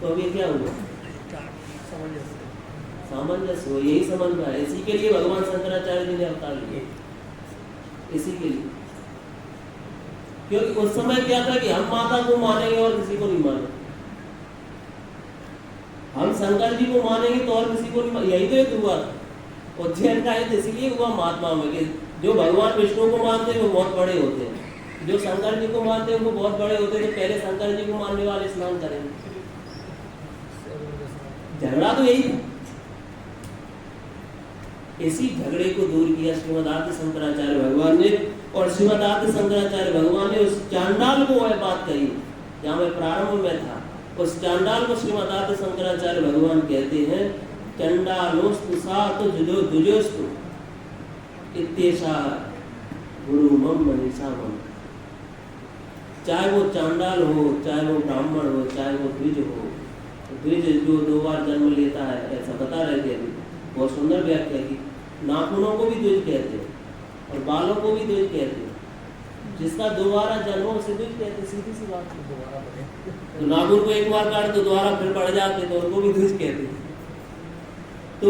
D: तो अभी क्या हुआ? सामंजस्य हो, यही समझ में है। इसी के लिए भगवान शंकराचार्य जी ने अवतार लिए, इसी के लिए। क्योंकि उस समय क्या था कि हम माता को मानेंगे और किसी को नहीं मानेंगे, हम शंकर जी को मानेंगे तो और किसी को नहीं मानेंगे। यही तो एक हुआ था उज्जैन का युद्ध, इसलिए हुआ महात्मा में कि जो भगवान विष्णु को मानते हैं वो बहुत बड़े होते हैं, जो शंकर जी को मानते हैं वो बहुत बड़े होते हैं। तो पहले शंकर जी को मानने वाले स्नान करेंगे। झगड़ा तो यही था। इसी झगड़े को दूर किया श्रीमद आद्य शंकराचार्य भगवान ने। और श्रीमद आद्य शंकराचार्य भगवान ने उस चांडाल को वह बात कही जहाँ मैं प्रारंभ में था। उस चांडाल को श्रीमद आद्य शंकराचार्य भगवान कहते हैं, चंडालोस्तु सातु दुजोस्तु इत्येषा गुरु मम मनीषा मम। चाहे वो चांडाल हो, चाहे वो ब्राह्मण हो, चाहे वो द्विज हो, द्विज जो 2 बार जन्म लेता है, ऐसा बता रहे थे अभी, बहुत सुंदर व्याख्या की। नाखूनों को भी द्विज कहते हैं और बालों को भी द्विज कहते हैं। जिसका दोबारा जन्म हो उसे द्विज कहते हैं, सीधी सी बात है। दोबारा बढ़े तो नाखून को एक बार काट तो दोबारा फिर बढ़ जाते तो उनको भी द्विज कहते हैं। तो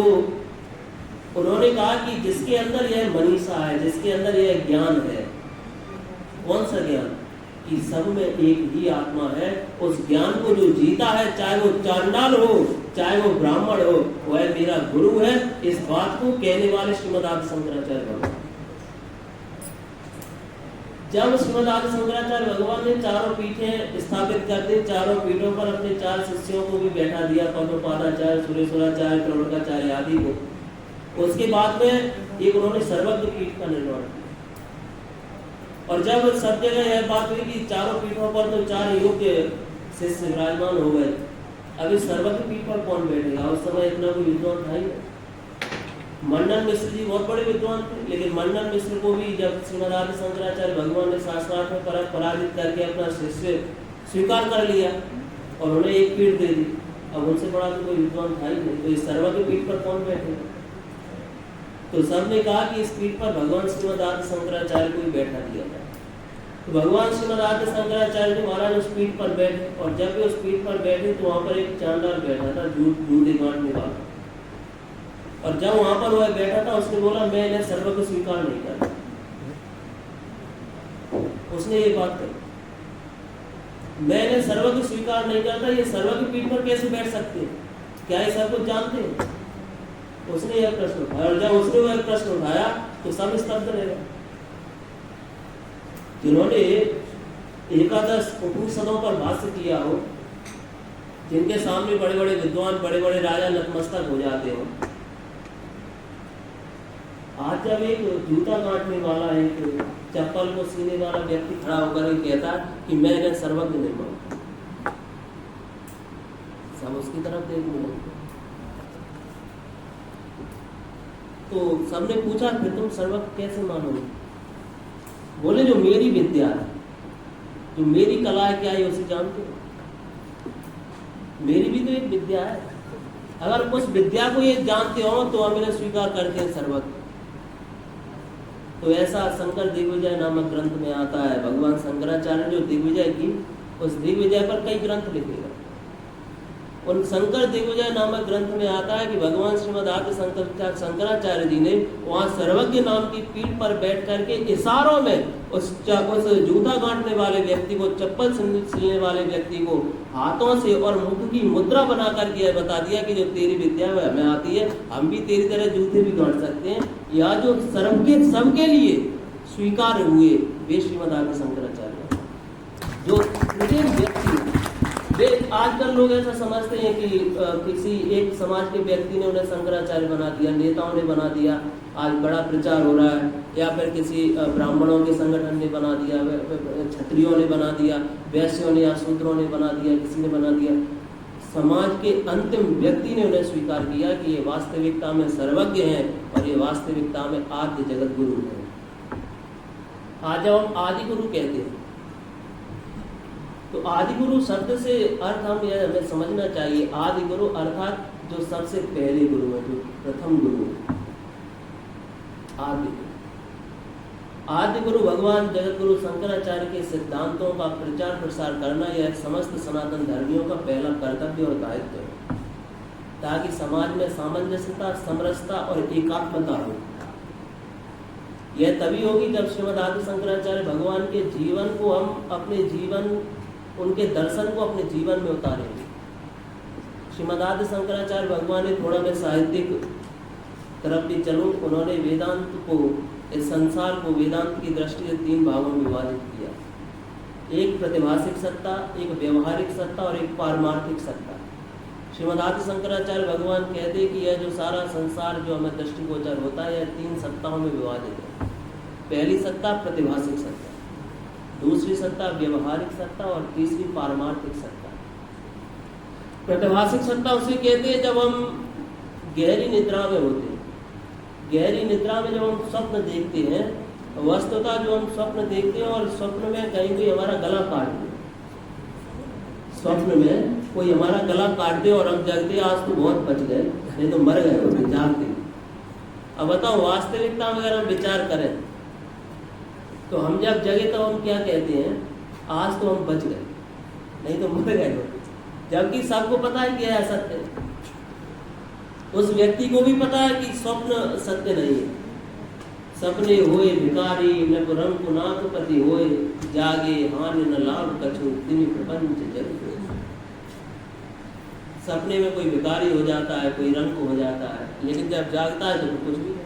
D: उन्होंने कहा कि जिसके अंदर यह मनीषा है, जिसके अंदर यह ज्ञान है, कौन सा ज्ञान? कि सब में एक ही आत्मा है। उस ज्ञान को जो जीता है, चाहे वो चांडाल हो, चाहे वो ब्राह्मण हो, वह मेरा गुरु है। इस बात को कहने वाले श्रीमद आद्य शंकराचार्य भगवान। जब श्रीमद आद्य शंकराचार्य भगवान ने 4 पीठें स्थापित कर दी, 4 पीठों पर अपने 4 शिष्यों को भी बैठा दिया, पद्मपादाचार्य, सुरेश्वराचार्य, प्रवणकाचार्य आदि को। उसके बाद में एक उन्होंने सर्वज्ञ पीठ का निर्माण किया। और जब सब जगह यह बात हुई कि 4 पीठों पर तो 4 योग्य शिष्य विराजमान हो गए, अभी सर्वज्ञ पीठ पर कौन बैठेगा? उस समय इतना कोई विद्वान था ही नहीं। मंडन मिश्र जी बहुत बड़े विद्वान थे, लेकिन मंडन मिश्र को भी जब श्रीमद आदि शंकराचार्य भगवान ने शास्त्रार्थ में पराजित करके अपना शिष्य स्वीकार कर लिया और उन्हें एक पीठ दे दी, अब उनसे बड़ा तो कोई विद्वान था ही नहीं, तो इस सर्व की पीठ पर कौन बैठेगा? तो सबने कहा कि इस पीठ पर भगवान श्रीमद आदि शंकराचार्य को ही बैठा दिया था। तो भगवान श्रीमद आदि शंकराचार्य जी महाराज उस पीठ पर बैठे, और जब भी उस पीठ पर बैठे तो वहां पर एक चांडाल बैठा था, जूठे बांटने वाला, और जब वहां पर वह बैठा था उसने बोला मैं इन्हें सर्व को स्वीकार नहीं करता। उसने ये बात कही, मैं इन्हें सर्व को स्वीकार नहीं करता, ये सर्व की पीठ पर कैसे बैठ सकते हैं, क्या ये सब कुछ जानते हैं? उसने यह प्रश्न उठाया, और जब उसने वह प्रश्न उठाया तो सब स्तब्ध रह गए। जिन्होंने एकादश उपनिषदों पर भाष्य किया हो, जिनके सामने बड़े बड़े विद्वान, बड़े बड़े राजा नतमस्तक हो जाते हो, आज जब एक जूता काटने वाला, एक चप्पल को सीने वाला व्यक्ति खड़ा होकर कहता कि मैं इन्हें सर्वज्ञ नहीं मानता, सब उसकी तरफ देखने लगते। तो सबने पूछा फिर तुम सर्वज्ञ कैसे मानोगे? बोले जो मेरी विद्या है, जो मेरी कला है, क्या ये उसे जानते हो? मेरी भी तो एक विद्या है, अगर उस विद्या को ये जानते हो तो हम इन्हें स्वीकार करते हैं सर्वज्ञ। तो ऐसा शंकर दिग्विजय नामक ग्रंथ में आता है। भगवान शंकराचार्य जो दिग्विजय की, उस दिग्विजय पर कई ग्रंथ लिखेगा। उन शंकर दिग्विजय नामक ग्रंथ में आता है कि भगवान श्रीमद आदि शंकराचार्य जी ने वहां सर्वज्ञ नाम की पीठ पर बैठ करके इशारों में उस जूता गांठने वाले व्यक्ति को, चप्पल सिलने वाले व्यक्ति को हाथों से और मुख की मुद्रा बना करके यह बता दिया कि जो तेरी विद्या है हमें आती है, हम भी तेरी तरह जूते भी गांठ सकते हैं। या जो सबके लिए स्वीकार हुए वे श्रीमद आदि शंकराचार्य, जो व्यक्ति, वे आजकल लोग ऐसा समझते हैं कि किसी एक समाज के व्यक्ति ने उन्हें शंकराचार्य बना दिया, नेताओं ने बना दिया, आज बड़ा प्रचार हो रहा है, या फिर किसी ब्राह्मणों के संगठन ने बना दिया, क्षत्रियों ने बना दिया, वैश्यों ने या शूद्रों ने बना दिया, किसी ने बना दिया। समाज के अंतिम व्यक्ति ने उन्हें स्वीकार किया कि ये वास्तविकता में सर्वज्ञ हैं और ये वास्तविकता में आद्य जगत गुरु हैं। आज जब हम आदि गुरु कहते हैं तो आदि गुरु शब्द से अर्थ हमें समझना चाहिए। आदि गुरु अर्थात जो सबसे पहले गुरु है, जो प्रथम गुरु है, आदि गुरु भगवान जगत गुरु शंकराचार्य के सिद्धांतों का प्रचार प्रसार करना यह समस्त सनातन धर्मियों का पहला कर्तव्य और दायित्व है, ताकि समाज में सामंजस्यता, समरसता और एकात्मता हो। यह तभी होगी जब श्रीमद आदि शंकराचार्य भगवान के जीवन को हम अपने जीवन, उनके दर्शन को अपने जीवन में उतारेंगे। श्रीमद आदि शंकराचार्य भगवान ने, थोड़ा मैं साहित्यिक तरफ भी चलूं, उन्होंने वेदांत को, इस संसार को वेदांत की दृष्टि से 3 भागों में विभाजित किया। एक प्रतिभासिक सत्ता, एक व्यवहारिक सत्ता और एक पारमार्थिक सत्ता। श्रीमद आदि शंकराचार्य भगवान कहते हैं कि यह जो सारा संसार जो हमें दृष्टिगोचर होता है, यह 3 सत्ताओं में विभाजित है। पहली सत्ता प्रतिभासिक सत्ता, दूसरी सत्ता व्यवहारिक सत्ता और तीसरी पारमार्थिक सत्ता। प्रतिभासिक सत्ता उसे कहते हैं जब हम गहरी निद्रा में होते हैं। गहरी निद्रा में जब हम स्वप्न देखते हैं, वस्तुतः जो हम स्वप्न देखते हैं और स्वप्न में कहीं कोई हमारा गला काट दे, स्वप्न में कोई हमारा गला काट दे और हम जगते आज तो बहुत बच गए, नहीं तो मर गए होते जागते। अब बताओ वास्तविकता में अगर हम विचार करें तो हम जब जगे तो हम क्या कहते हैं, आज तो हम बच गए, नहीं तो मर गए होते। जबकि सबको पता है कि यह सत्य है। उस व्यक्ति को भी पता है कि स्वप्न सत्य नहीं है। सपने होए भिकारी, न रंग कुनाथ पति होए, जागे हानि न लाभ कछु, तिनि प्रपंच जग। सपने में कोई भिकारी हो जाता है, कोई रंग हो जाता है, लेकिन जब जागता है तो कुछ भी नहीं।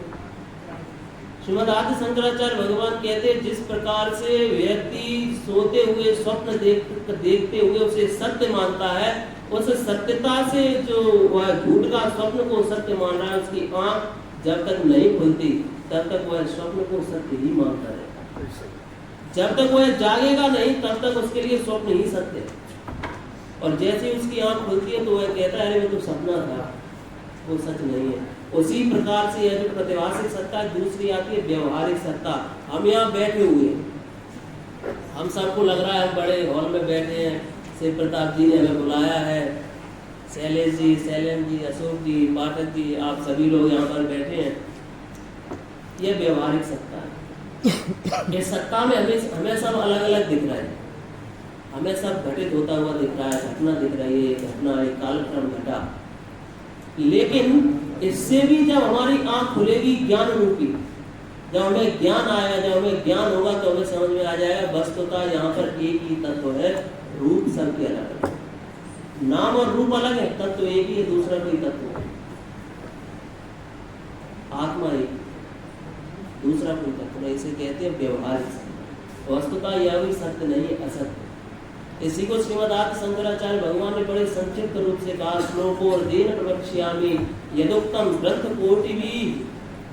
D: श्रीमद आदि शंकराचार्य भगवान कहते हैं जिस प्रकार से व्यक्ति सोते हुए स्वप्न देखते हुए उसे सत्य मानता है, उस सत्यता से जो वह झूठ का स्वप्न को सत्य मान रहा है, उसकी आंख जब तक नहीं खुलती तब तक वह स्वप्न को सत्य ही मानता रहेगा। जब तक वह जागेगा नहीं तब तक उसके लिए स्वप्न ही सत्य है। और जैसे ही उसकी आंख खुलती है तो वह कहता है अरे वो तो सपना था, वो सच नहीं है। उसी प्रकार से यह जो प्रतिभाषिक सत्ता है, दूसरी आती है व्यवहारिक सत्ता। हम यहाँ बैठे हुए हैं, हम सबको लग रहा है हम बड़े हॉल में बैठे हैं, शिव प्रताप जी ने हमें बुलाया है, शैलेश जी, शैलेंद्र जी, अशोक जी, पाठक जी, आप सभी लोग यहाँ पर बैठे हैं। यह व्यवहारिक सत्ता है। इस सत्ता में हमें सब अलग अलग दिख रहा है, हमें सब घटित होता हुआ दिख रहा है, घटना दिख रही है, घटना एक कालक्रम घटा। लेकिन इससे भी जब हमारी आंख खुलेगी ज्ञान रूपी, जब हमें ज्ञान आएगा, जब हमें ज्ञान होगा तो हमें समझ में आ जाएगा वस्तुतः यहाँ पर एक ही तत्व है, रूप सबके अलग है, नाम और रूप अलग है, तत्व एक ही है, दूसरा कोई तत्व है, आत्मा एक, दूसरा कोई तत्व नहीं। इसे कहते हैं व्यवहारिक सत्य। वस्तुतः यह भी सत्य नहीं, असत्य। इसी को श्रीमद् आदि शंकराचार्य भगवान ने बड़े संक्षिप्त रूप से कहा, श्लोकोर्धेन प्रवक्ष्यामि यदुक्तम ग्रंथ कोटि भी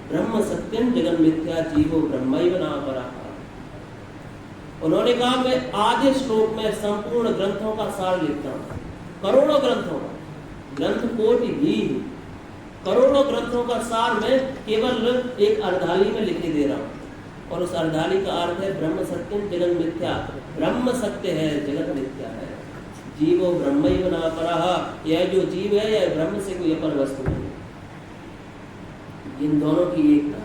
D: ब्रह्म सत्यम जगन मिथ्या जीवो ब्रह्मैव नापरः। उन्होंने कहा मैं आधे श्लोक में संपूर्ण ग्रंथों का सार लिखता हूँ, करोड़ों ग्रंथों का, ग्रंथ कोटि भी करोड़ों ग्रंथों का सार मैं केवल एक अर्धाली में लिखे दे रहा हूँ। और उस अर्धाली का अर्थ है ब्रह्म सत्यम जगन मिथ्या, ब्रह्म सत्य है, जगत मिथ्या है, जीवो ब्रह्मैव नापरः। यह जो जीव है यह ब्रह्म से कोई अपर वस्तु नहीं, इन दोनों की एकता।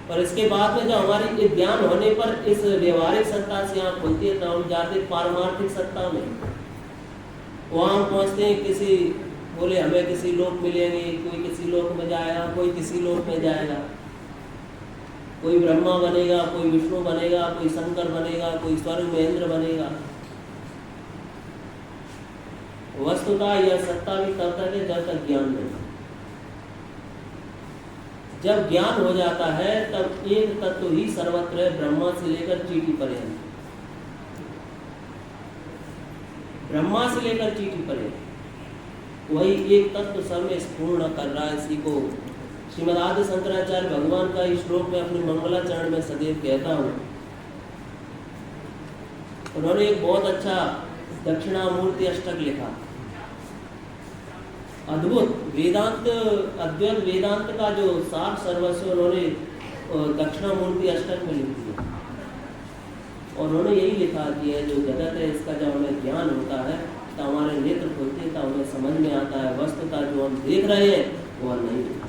D: पर इसके बाद में जब हमारी ये ज्ञान होने पर इस व्यवहारिक सत्ता से यहाँ खुलती है, तो हम जाते पारमार्थिक सत्ता में, वहाँ हम पहुँचते हैं, किसी बोले हमें किसी लोक मिलेंगे, कोई किसी लोक में जाएगा, कोई किसी लोक में जाएगा, कोई ब्रह्मा बनेगा, कोई विष्णु बनेगा, कोई शंकर बनेगा, कोई स्वर्ग में इंद्र बनेगा। वस्तुतः यह सत्ता भी तब तक है जब तक ज्ञान नहीं। जब ज्ञान हो जाता है तब एक तत्व ही सर्वत्र है, ब्रह्मा से लेकर चींटी पर्यंत, ब्रह्मा से लेकर चींटी पर्यंत वही एक तत्व सब में स्पूर्ण कर रहा है। इसी को श्रीमद् आदि शंकराचार्य भगवान का इस श्लोक में अपने मंगलाचरण में सदैव कहता हूँ। उन्होंने एक बहुत अच्छा दक्षिणामूर्ति अष्टक लिखा, अद्भुत वेदांत, अद्वैत वेदांत का जो सार सर्वस्व उन्होंने दक्षिणामूर्ति अष्टक में लिख दिया। और उन्होंने यही लिखा कि यह जो जगत है इसका जब हमें ज्ञान होता है तो हमारे नेत्र खुलते, तो हमें समझ में आता है वस्तुतः जो हम देख रहे हैं वह नहीं है।